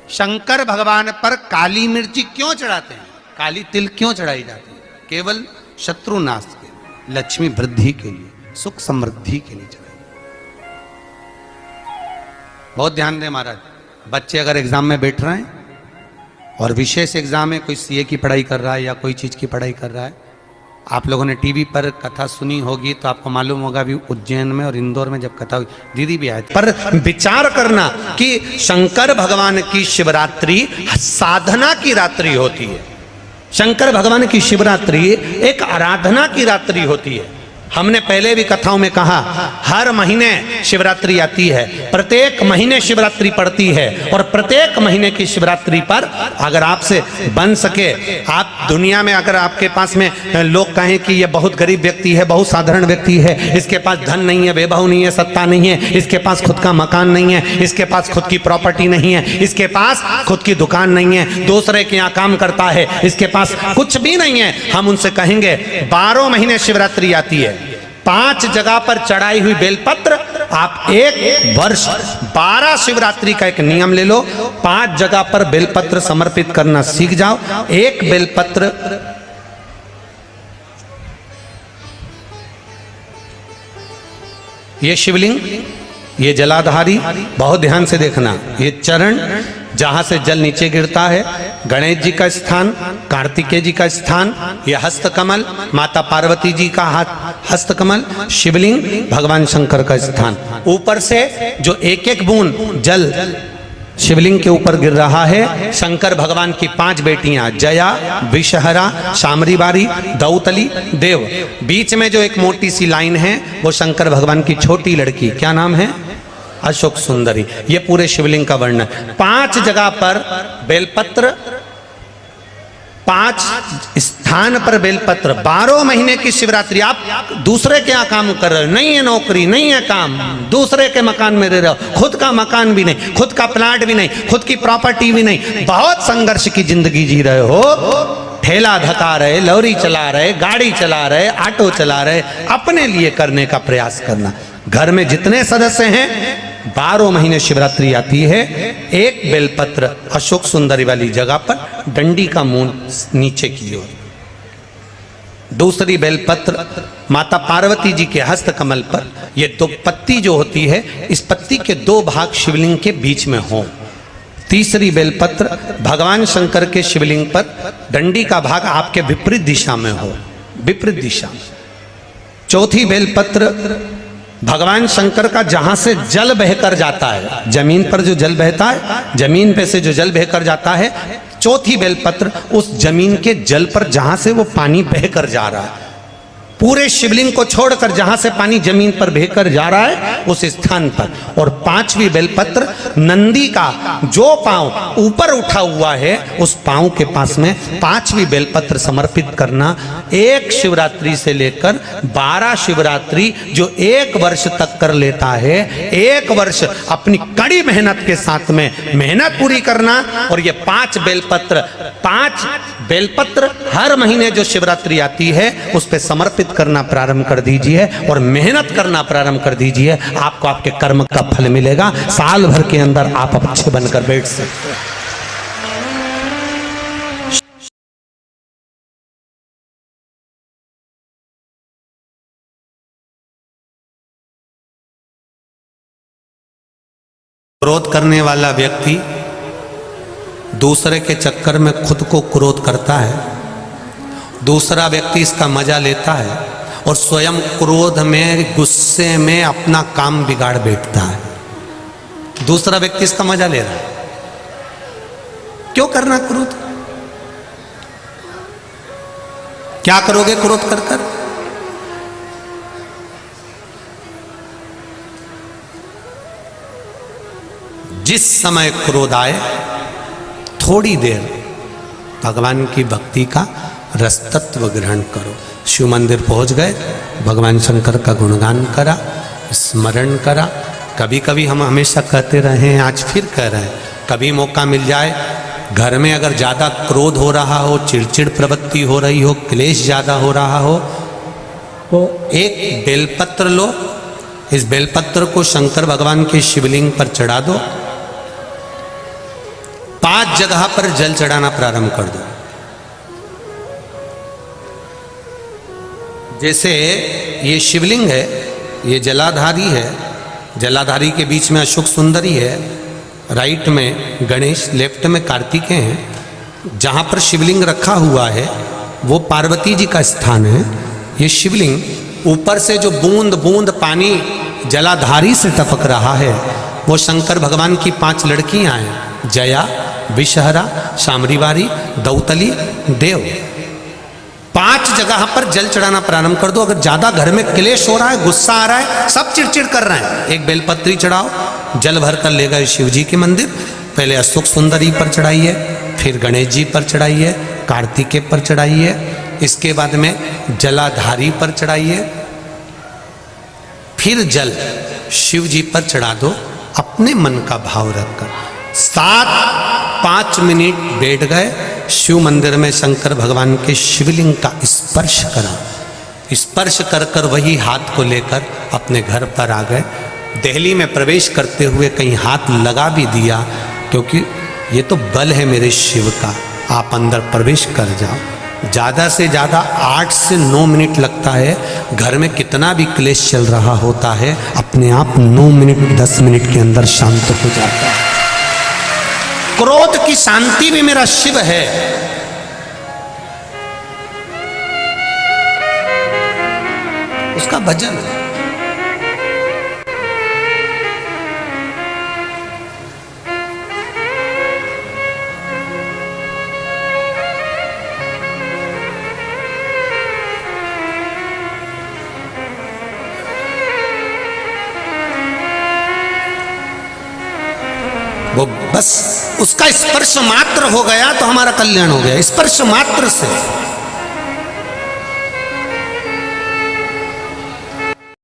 शंकर भगवान पर काली मिर्ची क्यों चढ़ाते हैं, काली तिल क्यों चढ़ाई जाती है? केवल शत्रु नाश के लिए, लक्ष्मी वृद्धि के लिए, सुख समृद्धि के लिए चढ़ाई। बहुत ध्यान दें महाराज, बच्चे अगर एग्जाम में बैठ रहे हैं और विशेष एग्जाम है, कोई सीए की पढ़ाई कर रहा है या कोई चीज की पढ़ाई कर रहा है, आप लोगों ने टीवी पर कथा सुनी होगी तो आपको मालूम होगा भी उज्जैन में और इंदौर में जब कथा हुई, दीदी भी आए थे। पर विचार करना कि शंकर भगवान की शिवरात्रि साधना की रात्रि होती है। शंकर भगवान की शिवरात्रि एक आराधना की रात्रि होती है। हमने पहले भी कथाओं में कहा, हर महीने शिवरात्रि आती है, प्रत्येक महीने शिवरात्रि पड़ती है, और प्रत्येक महीने की शिवरात्रि पर अगर आपसे बन सके, आप दुनिया में अगर आपके पास में लोग कहें कि ये बहुत गरीब व्यक्ति है, बहुत साधारण व्यक्ति है, इसके पास धन नहीं है, वैभव नहीं है, सत्ता नहीं है, इसके पास खुद का मकान नहीं है, इसके पास खुद की प्रॉपर्टी नहीं है, इसके पास खुद की दुकान नहीं है, दूसरे के यहाँ काम करता है, इसके पास कुछ भी नहीं है, हम उनसे कहेंगे 12 महीने शिवरात्रि आती है, 5 जगह पर चढ़ाई हुई बेलपत्र, आप एक वर्ष 12 शिवरात्रि का एक नियम ले लो, 5 जगह पर बेलपत्र समर्पित करना सीख जाओ। एक बेलपत्र ये शिवलिंग, ये जलाधारी, बहुत ध्यान से देखना, ये चरण जहां से जल नीचे गिरता है, गणेश जी का स्थान, कार्तिकेय जी का स्थान, यह हस्तकमल, माता पार्वती जी का हस्तकमल, शिवलिंग, भगवान शंकर का स्थान। ऊपर से जो एक एक बूंद जल शिवलिंग के ऊपर गिर रहा है, शंकर भगवान की 5 बेटियां जया, विषहरा, शामरीबारी, दौतली, देव, बीच में जो एक मोटी सी लाइन है वो शंकर भगवान की छोटी लड़की, क्या नाम है? अशोक सुंदरी। ये पूरे शिवलिंग का वर्णन। 5 जगह पर बेलपत्र, 5 स्थान पर बेलपत्र, 12 महीने की शिवरात्रि। आप दूसरे के यहाँ काम कर रहे हो, नहीं है नौकरी, नहीं है काम, दूसरे के मकान में रह रहे हो, खुद का मकान भी नहीं, खुद का प्लाट भी नहीं, खुद की प्रॉपर्टी भी नहीं, बहुत संघर्ष की जिंदगी जी रहे हो, ठेला धका रहे, लॉरी चला रहे, गाड़ी चला रहे, ऑटो चला रहे, अपने लिए करने का प्रयास करना। घर में जितने सदस्य हैं, 12 महीने शिवरात्रि आती है, एक बेलपत्र अशोक सुंदरी वाली जगह पर, डंडी का मुंह नीचे की ओर, दूसरी बेलपत्र माता पार्वती जी के हस्त कमल पर। ये 2 पत्ती जो होती है, इस पत्ती के 2 भाग शिवलिंग के बीच में हो। तीसरी बेलपत्र भगवान शंकर के शिवलिंग पर, डंडी का भाग आपके विपरीत दिशा में हो, विपरीत दिशा। चौथी बेलपत्र भगवान शंकर का जहां से जल बहकर जाता है, जमीन पर जो जल बहता है, जमीन पे से जो जल बहकर जाता है, चौथी बेलपत्र उस जमीन के जल पर जहां से वो पानी बहकर जा रहा है, पूरे शिवलिंग को छोड़कर जहां से पानी जमीन पर बहकर जा रहा है उस स्थान पर। और 5वीं बेलपत्र नंदी का जो पांव ऊपर उठा हुआ है, उस पांव के पास में 5वीं बेलपत्र समर्पित करना। एक शिवरात्रि से लेकर 12 शिवरात्रि जो 1 वर्ष तक कर लेता है, 1 वर्ष अपनी कड़ी मेहनत के साथ में मेहनत पूरी करना। और ये 5 बेलपत्र हर महीने जो शिवरात्रि आती है उस पर समर्पित करना प्रारंभ कर दीजिए और मेहनत करना प्रारंभ कर दीजिए। आपको आपके कर्म का फल मिलेगा। साल भर के अंदर आप अच्छे बनकर बैठ सकते हैं। क्रोध करने वाला व्यक्ति दूसरे के चक्कर में खुद को क्रोध करता है, दूसरा व्यक्ति इसका मजा लेता है और स्वयं क्रोध में, गुस्से में अपना काम बिगाड़ बैठता है। दूसरा व्यक्ति इसका मजा ले रहा है। क्यों करना क्रोध? क्या करोगे क्रोध कर कर? जिस समय क्रोध आए, थोड़ी देर भगवान की भक्ति का रसतत्व ग्रहण करो। शिव मंदिर पहुंच गए, भगवान शंकर का गुणगान करा, स्मरण करा। कभी कभी हम हमेशा कहते रहे हैं, आज फिर कह रहे हैं, कभी मौका मिल जाए, घर में अगर ज़्यादा क्रोध हो रहा हो, चिड़चिड़ प्रवृत्ति हो रही हो, क्लेश ज़्यादा हो रहा हो, तो एक बेलपत्र लो, इस बेलपत्र को शंकर भगवान के शिवलिंग पर चढ़ा दो, 5 जगह पर जल चढ़ाना प्रारंभ कर दो। जैसे ये शिवलिंग है, ये जलाधारी है, जलाधारी के बीच में अशोक सुंदरी है, राइट में गणेश, लेफ्ट में कार्तिकेय हैं। जहाँ पर शिवलिंग रखा हुआ है वो पार्वती जी का स्थान है। ये शिवलिंग ऊपर से जो बूंद बूंद पानी जलाधारी से टपक रहा है वो शंकर भगवान की 5 लड़कियां हैं, जया, विषहरा, शामरीवारी, दौतली, देव। 5 जगह पर जल चढ़ाना प्रारंभ कर दो। अगर ज्यादा घर में क्लेश हो रहा है, गुस्सा आ रहा है, सब चिड़चिड़ कर रहे हैं, एक बेलपत्री चढ़ाओ, जल भर कर ले गए शिव जी के मंदिर। पहले अशोक सुंदरी पर चढ़ाइए, फिर गणेश जी पर चढ़ाइए, कार्तिकेय पर चढ़ाइए, इसके बाद में जलाधारी पर चढ़ाइए, फिर जल शिव जी पर चढ़ा दो अपने मन का भाव रखकर। 5 मिनट बैठ गए, शिव मंदिर में शंकर भगवान के शिवलिंग का स्पर्श करा। स्पर्श कर कर वही हाथ को लेकर अपने घर पर आ गए। दिल्ली में प्रवेश करते हुए कहीं हाथ लगा भी दिया, क्योंकि ये तो बल है मेरे शिव का, आप अंदर प्रवेश कर जाओ। ज़्यादा से ज़्यादा 8 से 9 मिनट लगता है। घर में कितना भी क्लेश चल रहा होता है, अपने आप 9 मिनट 10 मिनट के अंदर शांत हो जाता है। क्रोध की शांति भी मेरा शिव है। उसका भजन है। वो बस उसका स्पर्श मात्र हो गया तो हमारा कल्याण हो गया। स्पर्श मात्र से